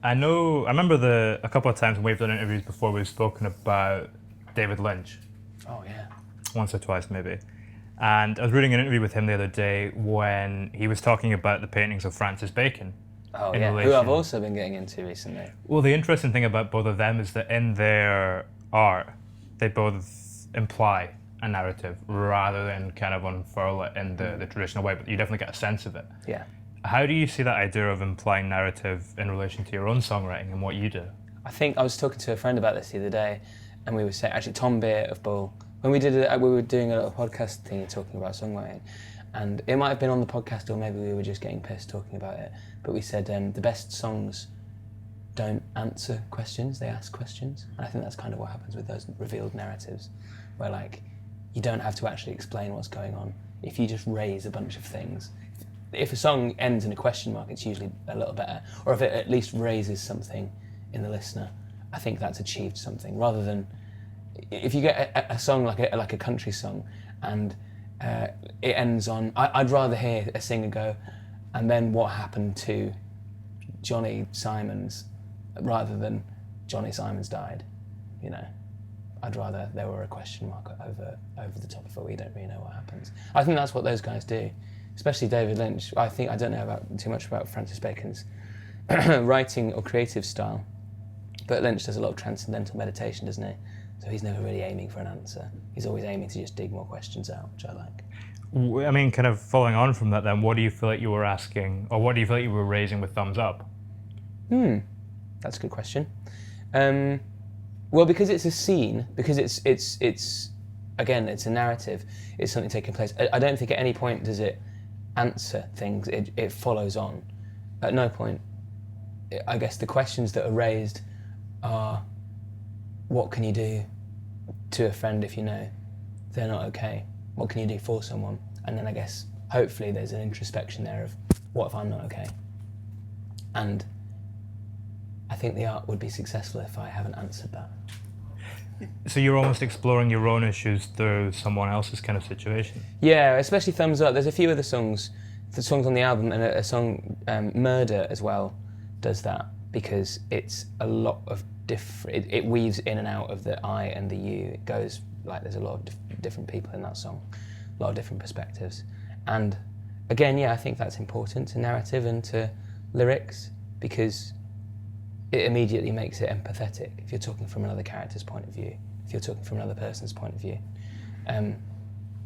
I remember a couple of times when we've done interviews before, we've spoken about David Lynch, Oh yeah. once or twice maybe. And I was reading an interview with him the other day when he was talking about the paintings of Francis Bacon. Oh in yeah. Who relation- I've also been getting into recently. Well, the interesting thing about both of them is that in their art, they both imply a narrative rather than kind of unfurl it in the traditional way, but you definitely get a sense of it. Yeah. How do you see that idea of implying narrative in relation to your own songwriting and what you do? I think I was talking to a friend about this the other day, and we were saying, actually Tom Beer of Bull, when we did it, we were doing a little podcast thing talking about songwriting, and it might have been on the podcast or maybe we were just getting pissed talking about it, but we said the best songs don't answer questions, they ask questions. And I think that's kind of what happens with those revealed narratives, where like you don't have to actually explain what's going on. If you just raise a bunch of things, if a song ends in a question mark, it's usually a little better. Or if it at least raises something in the listener, I think that's achieved something. Rather than if you get a song like a country song and it ends on, I'd rather hear a singer go, and then what happened to Johnny Simons, rather than Johnny Simons died. You know, I'd rather there were a question mark over the top of it. We don't really know what happens. I think that's what those guys do, especially David Lynch. I don't know too much about Francis Bacon's writing or creative style, but Lynch does a lot of transcendental meditation, doesn't he? So he's never really aiming for an answer. He's always aiming to just dig more questions out, which I like. I mean, kind of following on from that then, what do you feel like you were asking, or what do you feel like you were raising with Thumbs Up? That's a good question. Well, because it's a scene, because it's again, it's a narrative, it's something taking place. I don't think at any point does it answer things, it follows on. At no point. I guess the questions that are raised are, what can you do to a friend if you know they're not okay? What can you do for someone? And then I guess, hopefully there's an introspection there of, what if I'm not okay? And I think the art would be successful if I haven't answered that. So you're almost exploring your own issues through someone else's kind of situation? Yeah, especially Thumbs Up. There's a few other songs, the songs on the album, and a song, Murder as well, does that, because it's a lot of different, it weaves in and out of the I and the you. It goes, like, there's a lot of different people in that song, a lot of different perspectives. And again, yeah, I think that's important to narrative and to lyrics, because it immediately makes it empathetic. If you're talking from another character's point of view, if you're talking from another person's point of view,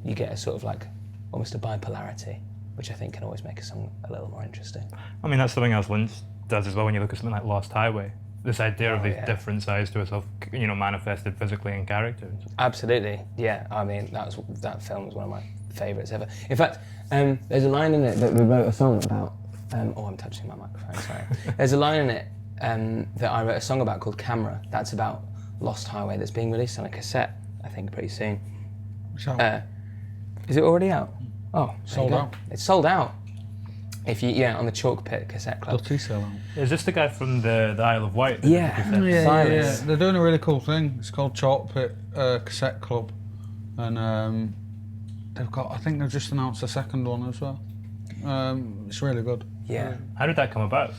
you get a sort of like, almost a bipolarity, which I think can always make a song a little more interesting. I mean, that's something else Lynch does as well when you look at something like Lost Highway. This idea of these different sides to itself, manifested physically in character. Absolutely, yeah. I mean, that film was one of my favourites ever. In fact, there's a line in it that we wrote a song about. I'm touching my microphone, sorry. There's a line in it that I wrote a song about called Camera. That's about Lost Highway, that's being released on a cassette, I think, pretty soon. Is it already out? Oh, sold out. It's sold out. If you, on the Chalk Pit Cassette Club. Sell out. Is this the guy from the Isle of Wight? Yeah. Yeah. They're doing a really cool thing. It's called Chalk Pit Cassette Club, and I think they've just announced a second one as well. It's really good. Yeah. How did that come about?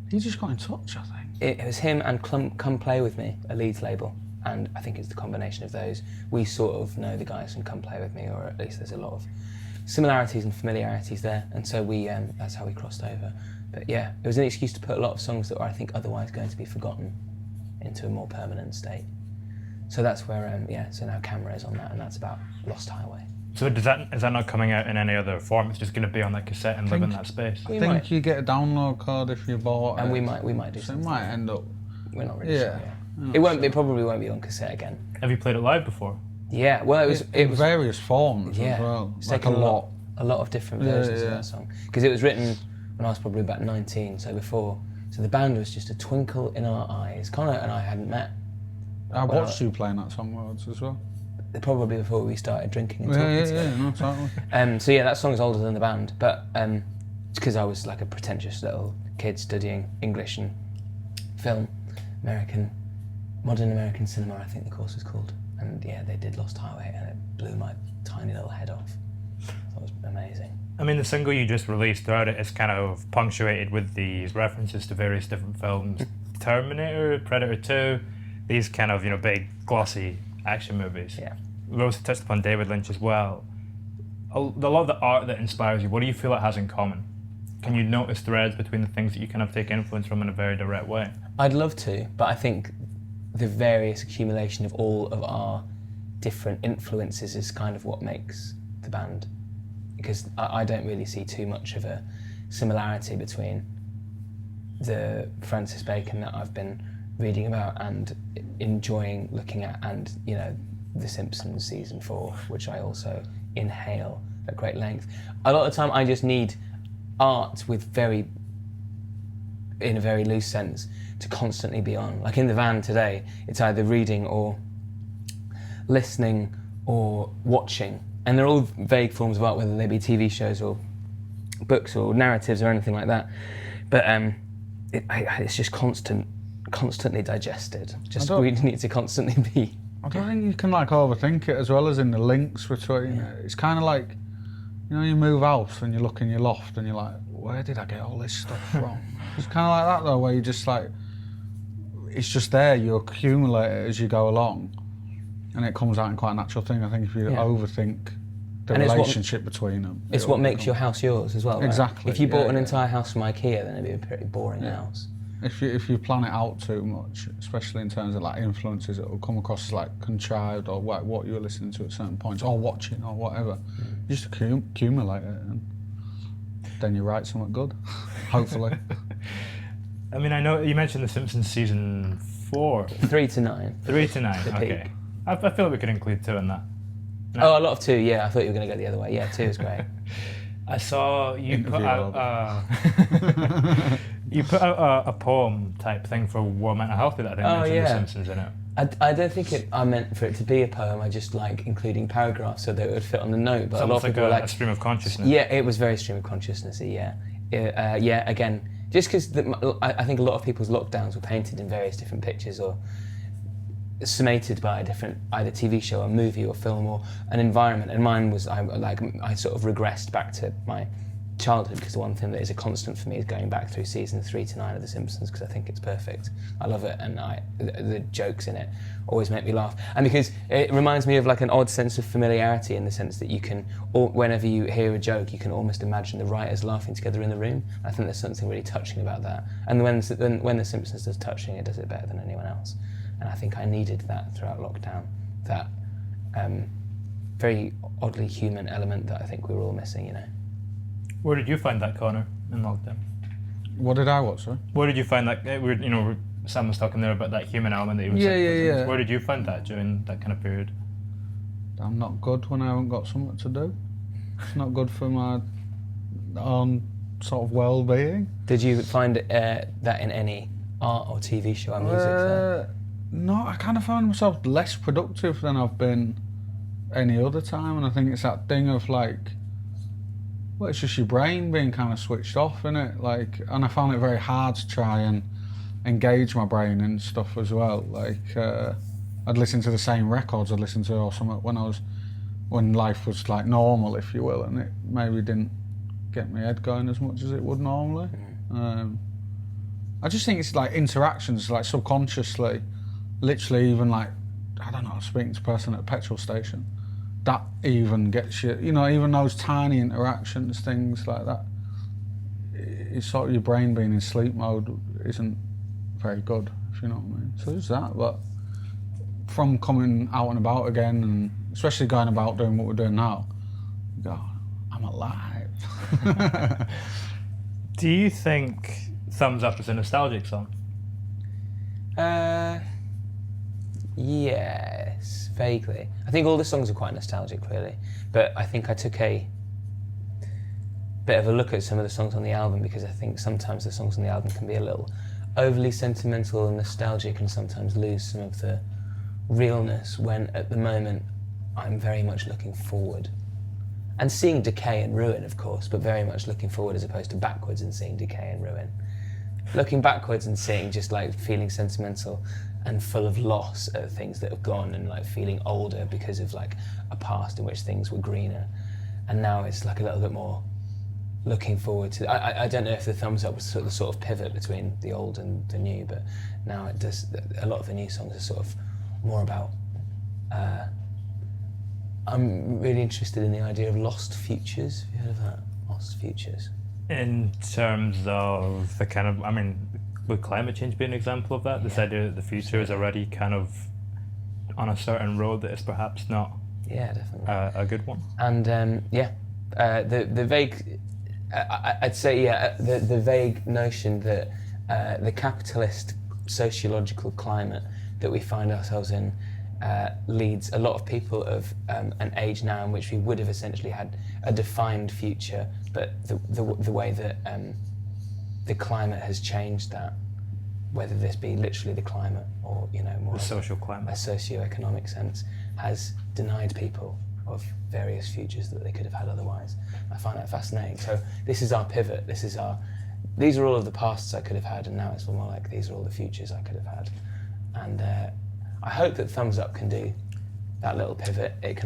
He just got in touch, I think. It was him and Come Play With Me, a Leeds label, and I think it's the combination of those. We sort of know the guys from Come Play With Me, or at least there's a lot of similarities and familiarities there, and so we that's how we crossed over. But yeah, it was an excuse to put a lot of songs that were, I think, otherwise going to be forgotten into a more permanent state. So that's where so now Camera is on that, and that's about Lost Highway. So is that not coming out in any other form? It's just going to be on that cassette and live in that space? I think you get a download card if you bought it. And we might do so something. it might end up... We're not really sure, yeah. It probably won't be on cassette again. Have you played it live before? Yeah, well, it was various forms as well. It's like taken a lot of different versions of that song. Because it was written when I was probably about 19, so the band was just a twinkle in our eyes. Connor and I hadn't met. I watched you playing that song once as well. Probably before we started drinking and talking together. Yeah, no, totally. So yeah, that song's older than the band, but it's because I was like a pretentious little kid studying English and film, modern American cinema, I think the course was called. And yeah, they did Lost Highway, and it blew my tiny little head off. That was amazing. I mean, the single you just released throughout it is kind of punctuated with these references to various different films. Terminator, Predator 2, these kind of, big, glossy action movies. Yeah. We also touched upon David Lynch as well. A lot of the art that inspires you, what do you feel it has in common? Can you notice threads between the things that you kind of take influence from in a very direct way? I'd love to, but I think the various accumulation of all of our different influences is kind of what makes the band. Because I don't really see too much of a similarity between the Francis Bacon that I've been reading about and enjoying looking at, and The Simpsons season 4, which I also inhale at great length. A lot of the time I just need art in a very loose sense, to constantly be on. Like in the van today, it's either reading or listening or watching. And they're all vague forms of art, whether they be TV shows or books or narratives or anything like that. But it's just constantly digested. We need to constantly be. I don't think you can overthink it, as well as in the links between it. It's kind of like, you move house and you look in your loft and you're like, where did I get all this stuff from? It's kind of like that though, where you just it's just there, you accumulate it as you go along. And it comes out in quite a natural thing. I think if you overthink the relationship between them. It's what makes your house yours as well, right? Exactly. If you bought an entire house from IKEA, then it'd be a pretty boring house. If you plan it out too much, especially in terms of influences, it will come across contrived, or what you were listening to at certain points, or watching, or whatever. You just accumulate it, and then you write something good, hopefully. I mean, I know you mentioned The Simpsons season 4. 3 to 9. 3 to 9, The okay. peak. I feel like we could include 2 in that. No. Oh, a lot of 2, yeah. I thought you were going to go the other way. Yeah, 2 is great. I saw you put Interview out you put out a poem type thing for World Mental Health Day that I think mentioned The Simpsons in it. I don't think I meant for it to be a poem. I just like including paragraphs so that it would fit on the note. But It's a lot almost of like people were a stream of consciousness. Yeah, it was very stream of consciousness-y, yeah. Again, just because I think a lot of people's lockdowns were painted in various different pictures or summated by a different either TV show, a movie or film or an environment, and mine was I sort of regressed back to my childhood, because the one thing that is a constant for me is going back through season 3 to 9 of The Simpsons, because I think it's perfect. I love it, and the jokes in it always make me laugh, and because it reminds me of an odd sense of familiarity, in the sense that you can, whenever you hear a joke, you can almost imagine the writers laughing together in the room. I think there's something really touching about that, and when The Simpsons does touching, it does it better than anyone else. And I think I needed that throughout lockdown, that very oddly human element that I think we were all missing, Where did you find that, Connor, in lockdown? What did I watch, sorry? Where did you find that? Sam was talking there about that human element that you were saying. Yeah. Where did you find that during that kind of period? I'm not good when I haven't got something to do. It's not good for my own sort of well-being. Did you find that in any art or TV show or music then? No, I kind of found myself less productive than I've been any other time, and I think it's that thing of it's just your brain being kind of switched off, innit? And I found it very hard to try and engage my brain and stuff as well. I'd listen to the same records I'd listen to or something when life was normal, if you will, and it maybe didn't get my head going as much as it would normally. I just think it's interactions, subconsciously, literally even I don't know, speaking to a person at a petrol station, that even gets you, even those tiny interactions, things like that. It's sort of your brain being in sleep mode isn't very good, if you know what I mean. So there's that, but from coming out and about again, and especially going about doing what we're doing now, you go, I'm alive. Do you think Thumbs Up is a nostalgic song? Yes, vaguely. I think all the songs are quite nostalgic, really. But I think I took a bit of a look at some of the songs on the album, because I think sometimes the songs on the album can be a little overly sentimental and nostalgic, and sometimes lose some of the realness, when at the moment I'm very much looking forward. And seeing decay and ruin, of course, but very much looking forward as opposed to backwards and seeing decay and ruin. Looking backwards and seeing just feeling sentimental and full of loss at things that have gone, and feeling older because of a past in which things were greener. And now it's a little bit more looking forward to. I don't know if the thumbs up was sort of the sort of pivot between the old and the new, but now it does. A lot of the new songs are sort of more about. I'm really interested in the idea of lost futures. Have you heard of that? Lost futures. In terms of the kind of, I mean, would climate change be an example of that? This idea that the future is already kind of on a certain road that is perhaps not Yeah, definitely. a good one. And the vague, I'd say the vague notion that the capitalist sociological climate that we find ourselves in leads a lot of people of an age now in which we would have essentially had a defined future, but the way that the climate has changed that, whether this be literally the climate or more The social a climate. socio-economic sense, has denied people of various futures that they could have had otherwise. I find that fascinating. So this is our pivot. These are all of the pasts I could have had, and now it's more like these are all the futures I could have had. And I hope that Thumbs Up can do that little pivot. It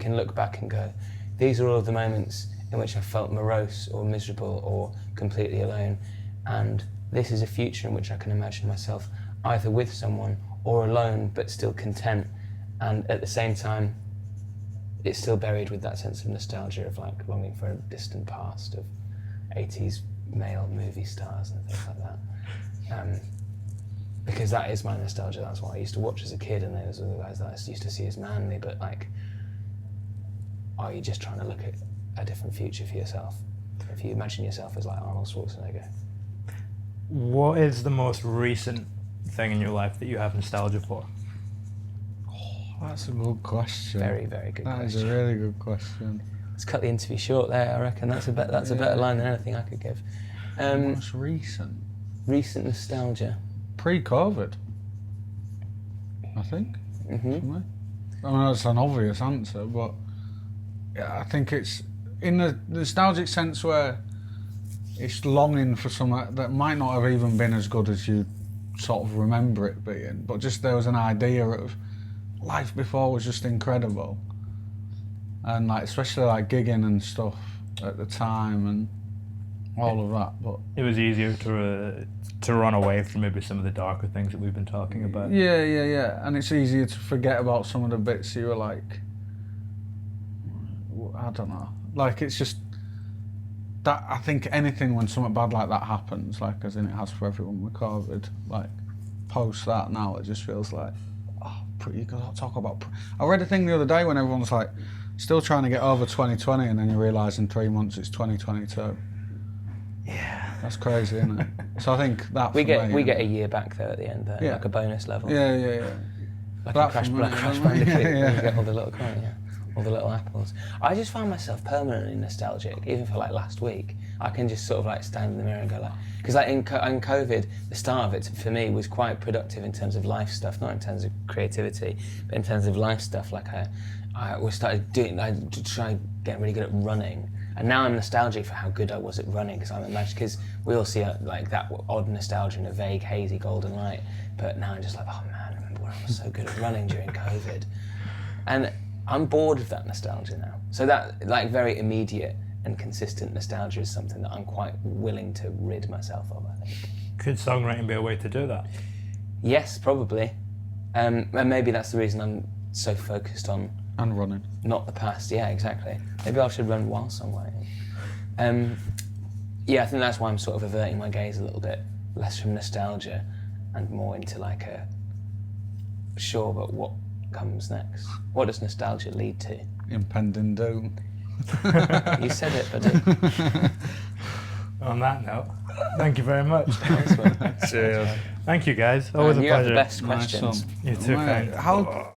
can look back and go, these are all of the moments in which I felt morose or miserable or completely alone, and this is a future in which I can imagine myself either with someone or alone but still content, and at the same time it's still buried with that sense of nostalgia of like longing for a distant past of 80s male movie stars and things like that. Because that is my nostalgia. That's what I used to watch as a kid, and those were the guys that I used to see as manly. But like, are you just trying to look at a different future for yourself? If you imagine yourself as like Arnold Schwarzenegger. What is the most recent thing in your life that you have nostalgia for? That's a good question. Very, very good That question. is a really good question. Let's cut the interview short there. I reckon that's a better line than anything I could give. Most recent? Recent nostalgia. Pre-COVID, I think. Mm-hmm. For me. I mean, that's an obvious answer, but yeah, I think it's in the nostalgic sense where it's longing for something that might not have even been as good as you sort of remember it being, but just there was an idea of life before was just incredible, and like especially like gigging and stuff at the time and all of that. But It was easier to run away from maybe some of the darker things that we've been talking about. yeah, and it's easier to forget about some of the bits you were like, I don't know, like it's just that I think anything when something bad like that happens, like as in it has for everyone with COVID, like post that now it just feels like, oh, you gotta talk about. I read a thing the other day when everyone's like still trying to get over 2020, and then you realise in 3 months it's 2022. Yeah. That's crazy, isn't it? So I think that We get a year back though at the end there, Yeah. like a bonus level. Yeah. Like That a Crash for me, Bandicoot, yeah. where you get all the little all the little apples. I just find myself permanently nostalgic, even for like last week. I can just sort of like stand in the mirror and go like, because like in COVID, the start of it for me was quite productive in terms of life stuff, not in terms of creativity, but in terms of life stuff. Like I started doing, I tried getting really good at running. And now I'm nostalgic for how good I was at running, because we all see like that odd nostalgia in a vague, hazy golden light. But now I'm just like, oh man, I remember when I was so good at running during COVID. And I'm bored of that nostalgia now. So that like very immediate and consistent nostalgia is something that I'm quite willing to rid myself of, I think. Could songwriting be a way to do that? Yes, probably. And maybe that's the reason I'm so focused on And running. not the past. Yeah, exactly. Maybe I should run while songwriting. Yeah, I think that's why I'm sort of averting my gaze a little bit, less from nostalgia and more into like sure, but what comes next? What does nostalgia lead to? Impending doom. You said it, buddy. On that note, thank you very much. Nice one. Cheers. Thank you guys. Always a You have pleasure. the best Nice questions. one. You too, Mate, kind. how